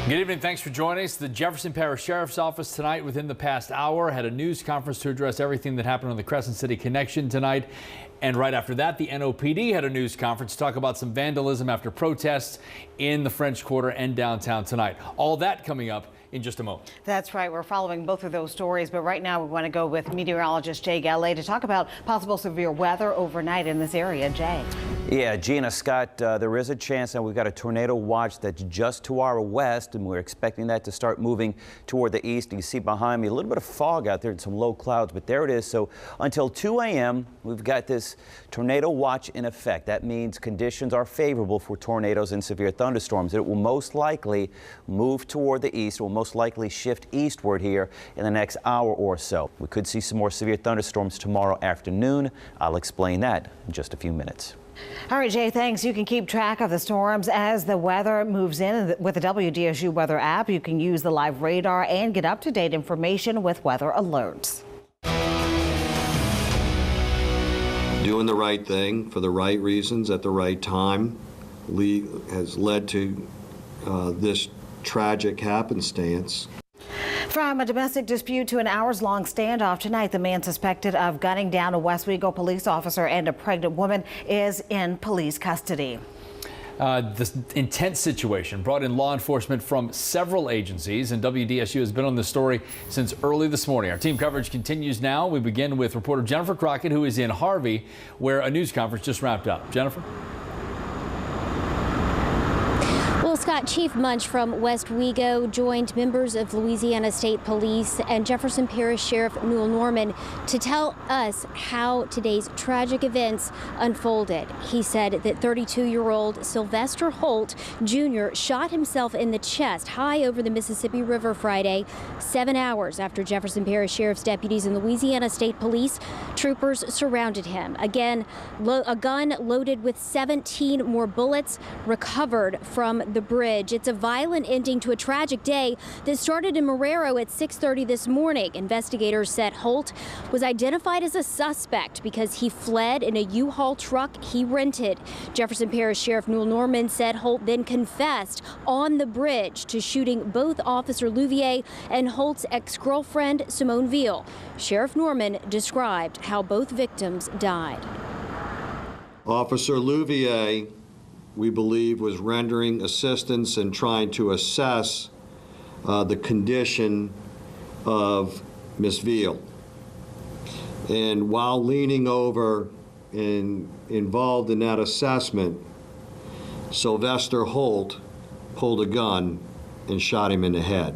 Good evening. Thanks for joining us. The Jefferson Parish Sheriff's Office tonight, within the past hour, had a news conference to address everything that happened on the Crescent City connection tonight. And right after that, the NOPD had a news conference to talk about some vandalism after protests in the French Quarter and downtown tonight. All that coming up in just a moment. That's right. We're following both of those stories, but right now we want to go with meteorologist Jay Galley to talk about possible severe weather overnight in this area. Jay. Yeah, Gina, Scott, there is a chance that we've got a tornado watch that's just to our west, and we're expecting that to start moving toward the east. You see behind me a little bit of fog out there and some low clouds, but there it is. So until 2 a.m., we've got this tornado watch in effect. That means conditions are favorable for tornadoes and severe thunderstorms. It will most likely move toward the east. It will most likely shift eastward here in the next hour or so. We could see some more severe thunderstorms tomorrow afternoon. I'll explain that in just a few minutes. All right, Jay, thanks. You can keep track of the storms as the weather moves in with the WDSU weather app. You can use the live radar and get up-to-date information with weather alerts. Doing the right thing for the right reasons at the right time has led to this tragic happenstance. From a domestic dispute to an hours-long standoff tonight, the man suspected of gunning down a Westwego police officer and a pregnant woman is in police custody. This intense situation brought in law enforcement from several agencies, and WDSU has been on this story since early this morning. Our team coverage continues now. We begin with reporter Jennifer Crockett, who is in Harvey, where a news conference just wrapped up. Jennifer? Well, Scott, Chief Munch from Westwego joined members of Louisiana State Police and Jefferson Parish Sheriff Newell Norman to tell us how today's tragic events unfolded. He said that 32-year-old Sylvester Holt Jr. shot himself in the chest high over the Mississippi River Friday, 7 hours after Jefferson Parish Sheriff's deputies and Louisiana State Police troopers surrounded him. Again, a gun loaded with 17 more bullets recovered from the bridge. It's a violent ending to a tragic day that started in Marrero at 6:30 this morning. Investigators said Holt was identified as a suspect because he fled in a U-Haul truck he rented. Jefferson Parish Sheriff Newell Norman said Holt then confessed on the bridge to shooting both Officer Louvier and Holt's ex-girlfriend Simone Veal. Sheriff Norman described how both victims died. Officer Louvier, we believe, was rendering assistance and trying to assess the condition of Miss Veal. And while leaning over and involved in that assessment, Sylvester Holt pulled a gun and shot him in the head.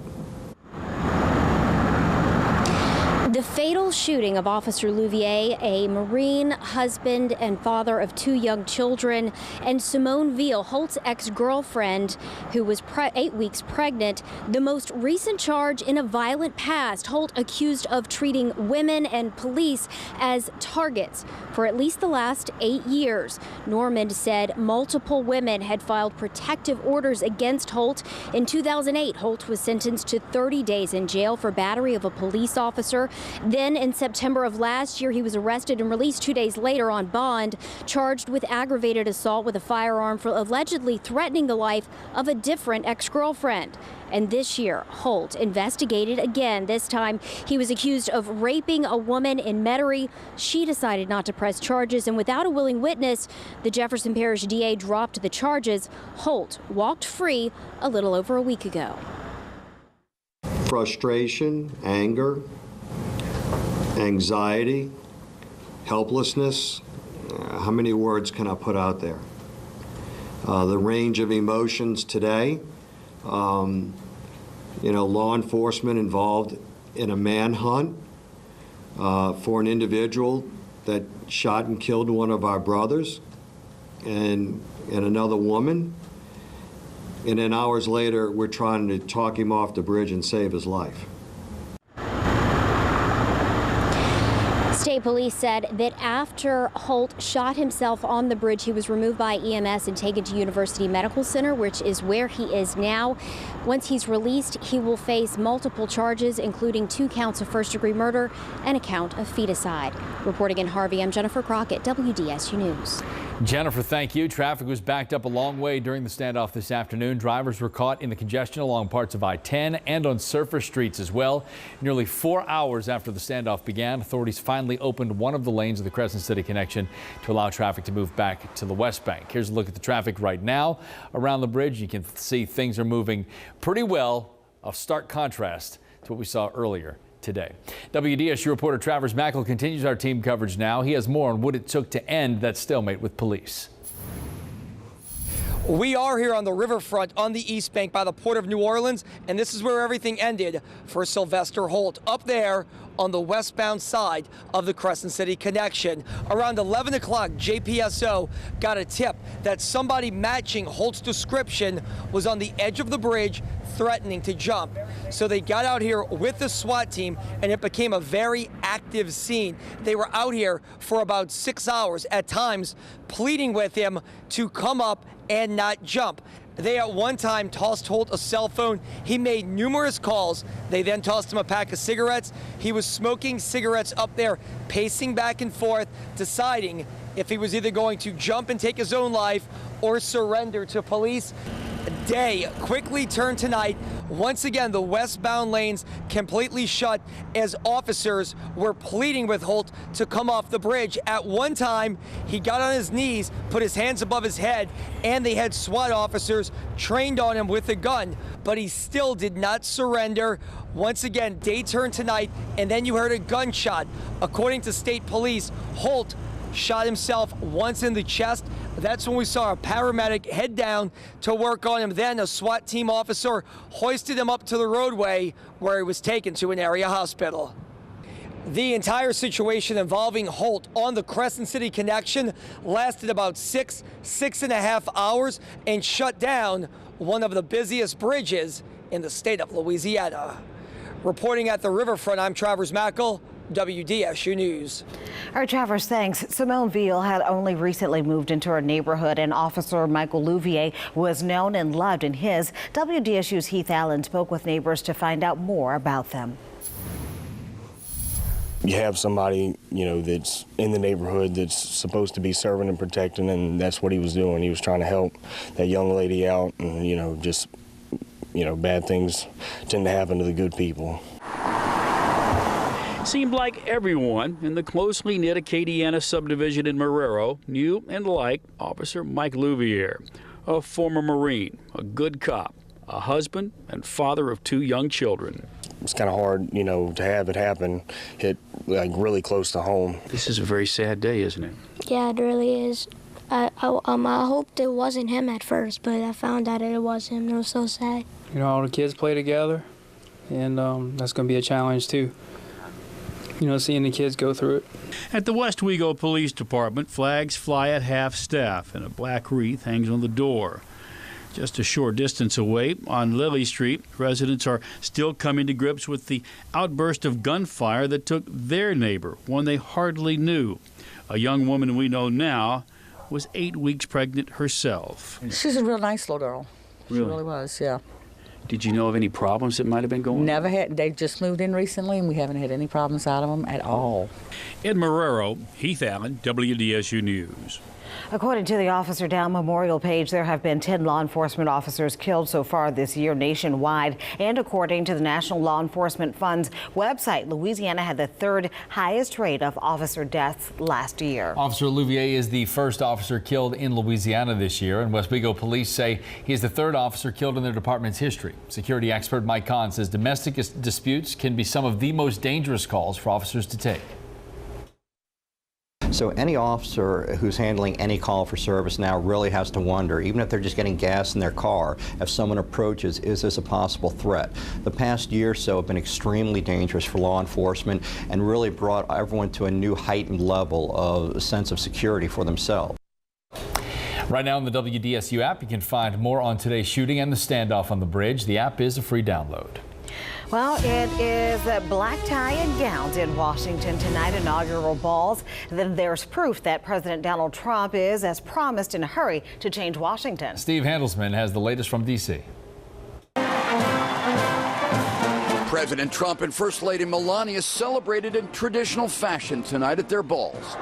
The fatal shooting of Officer Louvier, a Marine, husband and father of 2 young children, and Simone Veal, Holt's ex-girlfriend, who was 8 weeks pregnant, the most recent charge in a violent past. Holt accused of treating women and police as targets for at least the last 8 years. Norman said multiple women had filed protective orders against Holt. In 2008, Holt was sentenced to 30 days in jail for battery of a police officer. Then in September of last year, he was arrested and released 2 days later on bond, charged with aggravated assault with a firearm for allegedly threatening the life of a different ex-girlfriend. And this year, Holt investigated again. This time, he was accused of raping a woman in Metairie. She decided not to press charges, and without a willing witness, the Jefferson Parish DA dropped the charges. Holt walked free a little over a week ago. Frustration, anger, anxiety, helplessness. How many words can I put out there? The range of emotions today. Law enforcement involved in a manhunt for an individual that shot and killed one of our brothers and another woman. And then hours later, we're trying to talk him off the bridge and save his life. State police said that after Holt shot himself on the bridge, he was removed by EMS and taken to University Medical Center, which is where he is now. Once he's released, he will face multiple charges, including 2 counts of first-degree murder and a count of feticide. Reporting in Harvey, I'm Jennifer Crockett, WDSU News. Jennifer, thank you. Traffic was backed up a long way during the standoff this afternoon. Drivers were caught in the congestion along parts of I-10 and on surface streets as well. Nearly 4 hours after the standoff began, authorities finally opened one of the lanes of the Crescent City connection to allow traffic to move back to the West Bank. Here's a look at the traffic right now around the bridge. You can see things are moving pretty well, a stark contrast to what we saw earlier today. WDSU reporter Travers Mackel continues our team coverage now. He has more on what it took to end that stalemate with police. We are here on the riverfront on the East Bank by the Port of New Orleans, and this is where everything ended for Sylvester Holt. Up there on the westbound side of the Crescent City connection. Around 11 o'clock, JPSO got a tip that somebody matching Holt's description was on the edge of the bridge threatening to jump. So they got out here with the SWAT team, and it became a very active scene. They were out here for about 6 hours, at times pleading with him to come up and not jump. They at one time tossed Holt a cell phone. He made numerous calls. They then tossed him a pack of cigarettes. He was smoking cigarettes up there, pacing back and forth, deciding if he was either going to jump and take his own life or surrender to police. Day quickly turned to night. Once again, the westbound lanes completely shut as officers were pleading with Holt to come off the bridge. At one time, he got on his knees, put his hands above his head, and they had SWAT officers trained on him with a gun, but he still did not surrender. Once again, day turned to night, and then you heard a gunshot. According to state police, Holt shot himself once in the chest. That's when we saw a paramedic head down to work on him. Then a SWAT team officer hoisted him up to the roadway where he was taken to an area hospital. The entire situation involving Holt on the Crescent City connection lasted about six and a half hours and shut down one of the busiest bridges in the state of Louisiana. Reporting at the riverfront, I'm Travers Mackel, WDSU News. All right, Travers, thanks. Simone Veal had only recently moved into her neighborhood, and Officer Michael Louvier was known and loved in his. WDSU's Heath Allen spoke with neighbors to find out more about them. You have somebody, that's in the neighborhood that's supposed to be serving and protecting, and that's what he was doing. He was trying to help that young lady out, and, bad things tend to happen to the good people. Seemed like everyone in the closely knit Acadiana subdivision in Marrero knew and liked Officer Mike Louvier, a former Marine, a good cop, a husband and father of 2 young children. It's kind of hard, to have it happen, hit really close to home. This is a very sad day, isn't it? Yeah, it really is. I hoped it wasn't him at first, but I found out it was him. It was so sad. All the kids play together, and that's going to be a challenge too. Seeing the kids go through it. At the Westwego Police Department, flags fly at half-staff and a black wreath hangs on the door. Just a short distance away on Lily Street, residents are still coming to grips with the outburst of gunfire that took their neighbor, one they hardly knew. A young woman we know now was 8 weeks pregnant herself. She's a real nice little girl. Really? She really was, yeah. Did you know of any problems that might have been going on? Never had. They just moved in recently, and we haven't had any problems out of them at all. In Marrero, Heath Allen, WDSU News. According to the Officer Down Memorial page, there have been 10 law enforcement officers killed so far this year nationwide. And according to the National Law Enforcement Fund's website, Louisiana had the 3rd highest rate of officer deaths last year. Officer Louvier is the first officer killed in Louisiana this year, and Westwego police say he is the 3rd officer killed in their department's history. Security expert Mike Kahn says domestic disputes can be some of the most dangerous calls for officers to take. So any officer who's handling any call for service now really has to wonder, even if they're just getting gas in their car, if someone approaches, is this a possible threat? The past year or so have been extremely dangerous for law enforcement and really brought everyone to a new heightened level of sense of security for themselves. Right now on the WDSU app, you can find more on today's shooting and the standoff on the bridge. The app is a free download. Well, it is black tie and gowns in Washington tonight, inaugural balls. Then there's proof that President Donald Trump is, as promised, in a hurry to change Washington. Steve Handelsman has the latest from D.C. President Trump and First Lady Melania celebrated in traditional fashion tonight at their balls.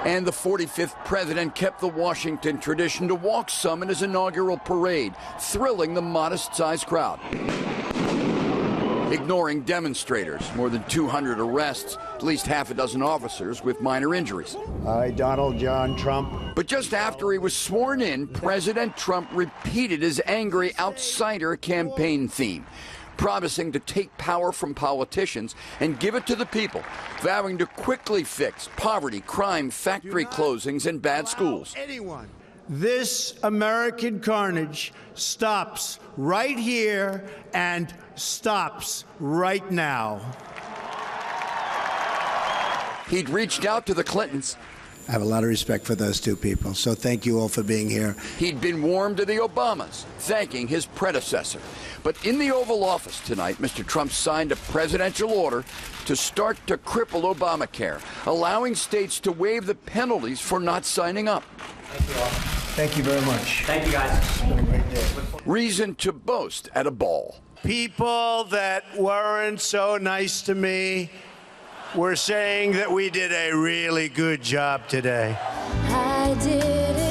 And the 45th president kept the Washington tradition to walk some in his inaugural parade, thrilling the modest-sized crowd. Ignoring demonstrators, more than 200 arrests, at least half a dozen officers with minor injuries. I, Donald John Trump. But just after he was sworn in, President Trump repeated his angry outsider campaign theme, promising to take power from politicians and give it to the people, vowing to quickly fix poverty, crime, factory closings, and bad schools. This American carnage stops right here and stops right now. He'd reached out to the Clintons. I have a lot of respect for those two people, so thank you all for being here. He'd been warm to the Obamas, thanking his predecessor. But in the Oval Office tonight, Mr. Trump signed a presidential order to start to cripple Obamacare, allowing states to waive the penalties for not signing up. Thank you all. Thank you very much. Thank you, guys. It's been a great day. Reason to boast at a ball. People that weren't so nice to me were saying that we did a really good job today. I did it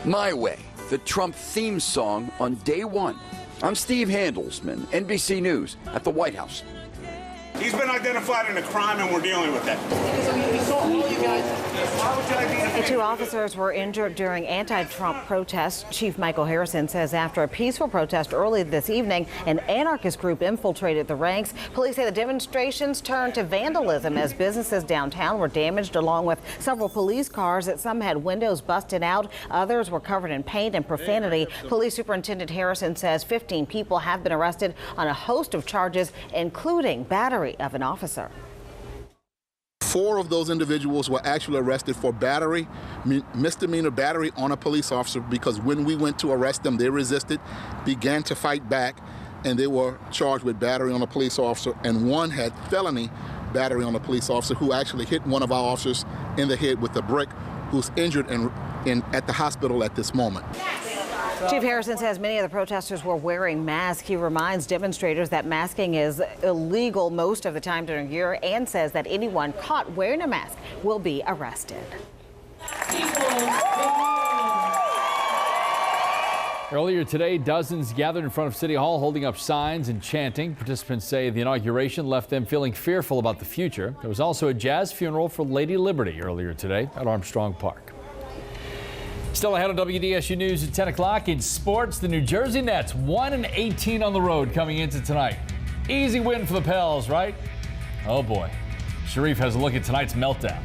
My Way, the Trump theme song on day one. I'm Steve Handelsman, NBC News at the White House. He's been identified in a crime, and we're dealing with that. The two officers were injured during anti-Trump protests. Chief Michael Harrison says after a peaceful protest early this evening, an anarchist group infiltrated the ranks. Police say the demonstrations turned to vandalism as businesses downtown were damaged, along with several police cars. Some had windows busted out. Others were covered in paint and profanity. Police Superintendent Harrison says 15 people have been arrested on a host of charges, including battery of an officer. 4 of those individuals were actually arrested for battery, misdemeanor battery on a police officer, because when we went to arrest them, they resisted, began to fight back, and they were charged with battery on a police officer, and one had felony battery on a police officer who actually hit one of our officers in the head with a brick, who's injured and at the hospital at this moment. Chief Harrison says many of the protesters were wearing masks. He reminds demonstrators that masking is illegal most of the time during the year, and says that anyone caught wearing a mask will be arrested. Earlier today, dozens gathered in front of City Hall holding up signs and chanting. Participants say the inauguration left them feeling fearful about the future. There was also a jazz funeral for Lady Liberty earlier today at Armstrong Park. Still ahead on WDSU News at 10 o'clock. In sports, the New Jersey Nets 1-18 on the road coming into tonight. Easy win for the Pels, right? Oh boy. Sharif has a look at tonight's meltdown.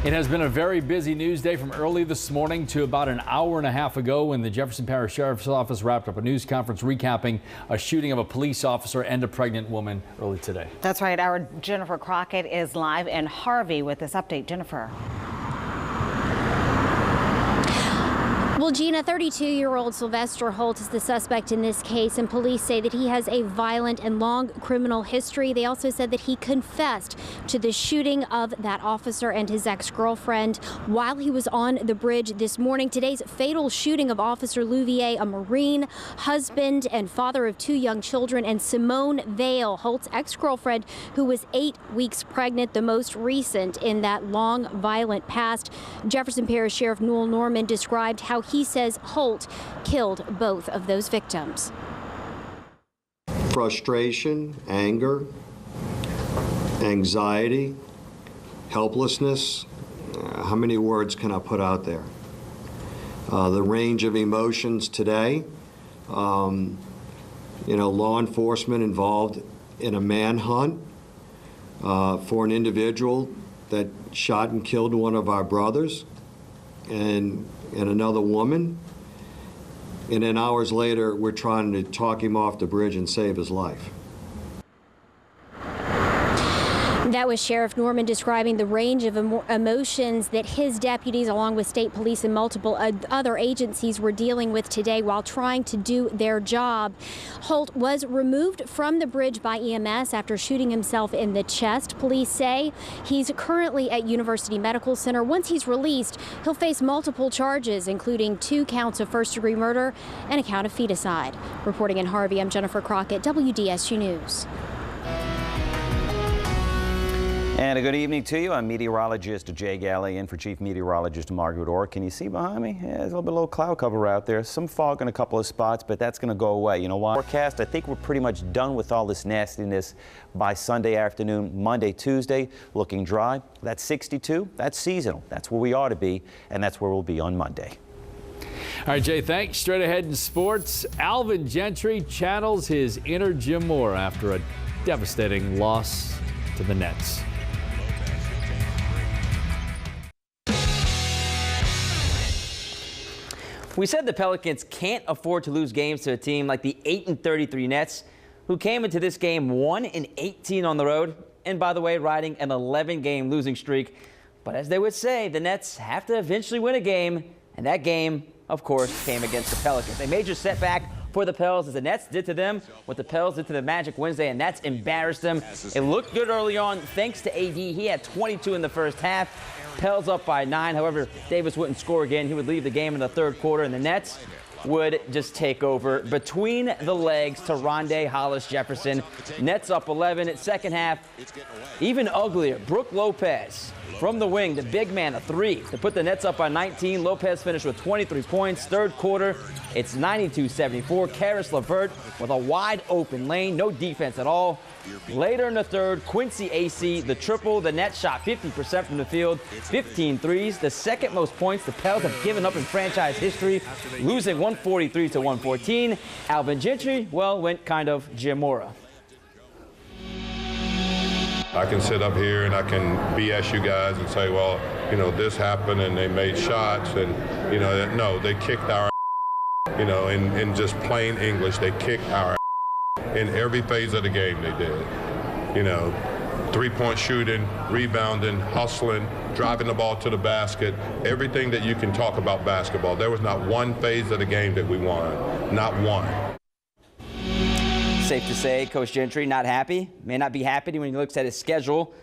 It has been a very busy news day from early this morning to about an hour and a half ago when the Jefferson Parish Sheriff's Office wrapped up a news conference recapping a shooting of a police officer and a pregnant woman early today. That's right. Our Jennifer Crockett is live in Harvey with this update. Jennifer. Well, Gina, 32-year-old Sylvester Holt is the suspect in this case, and police say that he has a violent and long criminal history. They also said that he confessed to the shooting of that officer and his ex-girlfriend while he was on the bridge this morning. Today's fatal shooting of Officer Louvier, a Marine, husband and father of 2 young children, and Simone Vale, Holt's ex-girlfriend, who was 8 weeks pregnant, the most recent in that long, violent past. Jefferson Parish Sheriff Newell Norman described how he says Holt killed both of those victims. Frustration, anger, anxiety, helplessness. How many words can I put out there? The range of emotions today. Law enforcement involved in a manhunt for an individual that shot and killed one of our brothers and another woman, and then hours later we're trying to talk him off the bridge and save his life. That was Sheriff Norman describing the range of emotions that his deputies, along with state police and multiple other agencies, were dealing with today while trying to do their job. Holt was removed from the bridge by EMS after shooting himself in the chest. Police say he's currently at University Medical Center. Once he's released, he'll face multiple charges, including 2 counts of first-degree murder and a count of feticide. Reporting in Harvey, I'm Jennifer Crockett, WDSU News. And a good evening to you. I'm meteorologist Jay Galley in for Chief Meteorologist Margaret Orr. Can you see behind me? Yeah, there's a little bit of low cloud cover out there. Some fog in a couple of spots, but that's going to go away. You know why? Forecast, I think we're pretty much done with all this nastiness by Sunday afternoon. Monday, Tuesday, looking dry. That's 62. That's seasonal. That's where we ought to be, and that's where we'll be on Monday. All right, Jay, thanks. Straight ahead in sports, Alvin Gentry channels his inner Jim Moore after a devastating loss to the Nets. We said the Pelicans can't afford to lose games to a team like the 8-33 Nets, who came into this game 1-18 on the road, and by the way, riding an 11-game losing streak. But as they would say, the Nets have to eventually win a game, and that game, of course, came against the Pelicans. A major setback for the Pels, as the Nets did to them what the Pels did to the Magic Wednesday, and that's embarrassed them. It looked good early on thanks to AD. He had 22 in the first half. Pels up by 9. However, Davis wouldn't score again. He would leave the game in the third quarter, and the Nets would just take over between the legs to Rondé Hollis Jefferson. Nets up 11 at second half. Even uglier, Brook Lopez from the wing, the big man, a 3 to put the Nets up by 19. Lopez finished with 23 points. Third quarter, it's 92-74. Karis LeVert with a wide open lane, no defense at all. Later in the third, Quincy AC, the triple. The Nets shot 50% from the field, 15 threes, the second most points the Pels have given up in franchise history, losing 143-114. Alvin Gentry, well, went kind of Jim Mora. I can sit up here and I can BS you guys and say, well, you know, this happened and they made shots and, you know, no, they kicked our, you know, in just plain English, they kicked our in every phase of the game they did. You know, three-point shooting, rebounding, hustling, driving the ball to the basket, everything that you can talk about basketball. There was not one phase of the game that we won, not one. Safe to say, Coach Gentry not happy. May not be happy when he looks at his schedule.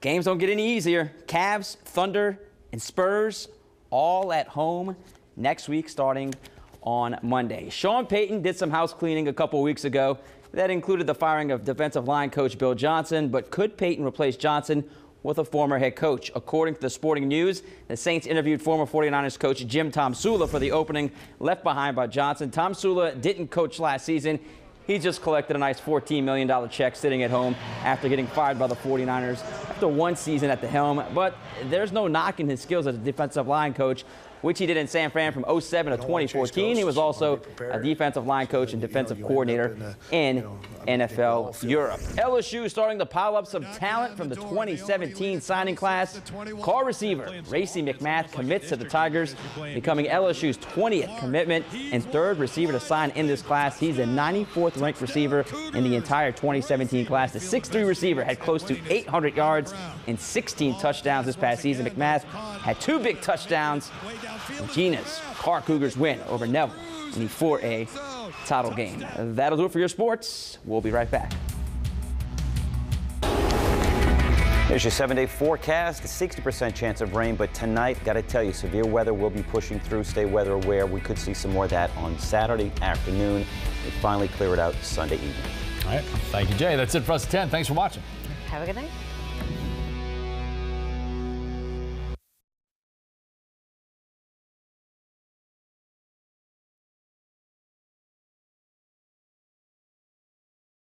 Games don't get any easier. Cavs, Thunder, and Spurs all at home next week starting on Monday. Sean Payton did some house cleaning a couple weeks ago. That included the firing of defensive line coach Bill Johnson, but could Payton replace Johnson with a former head coach? According to the Sporting News, the Saints interviewed former 49ers coach Jim Tomsula for the opening left behind by Johnson. Tomsula didn't coach last season. He just collected a nice $14 million check sitting at home after getting fired by the 49ers after one season at the helm. But there's no knocking his skills as a defensive line coach, which he did in San Fran from 2007 to 2014. He was also a defensive line coach and defensive coordinator in NFL Europe. LSU starting to pile up some talent from the 2017 signing class. Car receiver Racey McMath commits to the Tigers, becoming LSU's 20th commitment and third receiver to sign in this class. He's the 94th ranked receiver in the entire 2017 class. The 6'3 receiver had close to 800 yards and 16 touchdowns this past season. McMath had 2 big touchdowns. Gina's Car Cougars win over Neville in the 4A title game. That'll do it for your sports. We'll be right back. There's your 7-day forecast, a 60% chance of rain, but tonight, got to tell you, severe weather will be pushing through. Stay weather aware. We could see some more of that on Saturday afternoon. They finally clear it out Sunday evening. All right. Thank you, Jay. That's it for us at 10. Thanks for watching. Have a good night.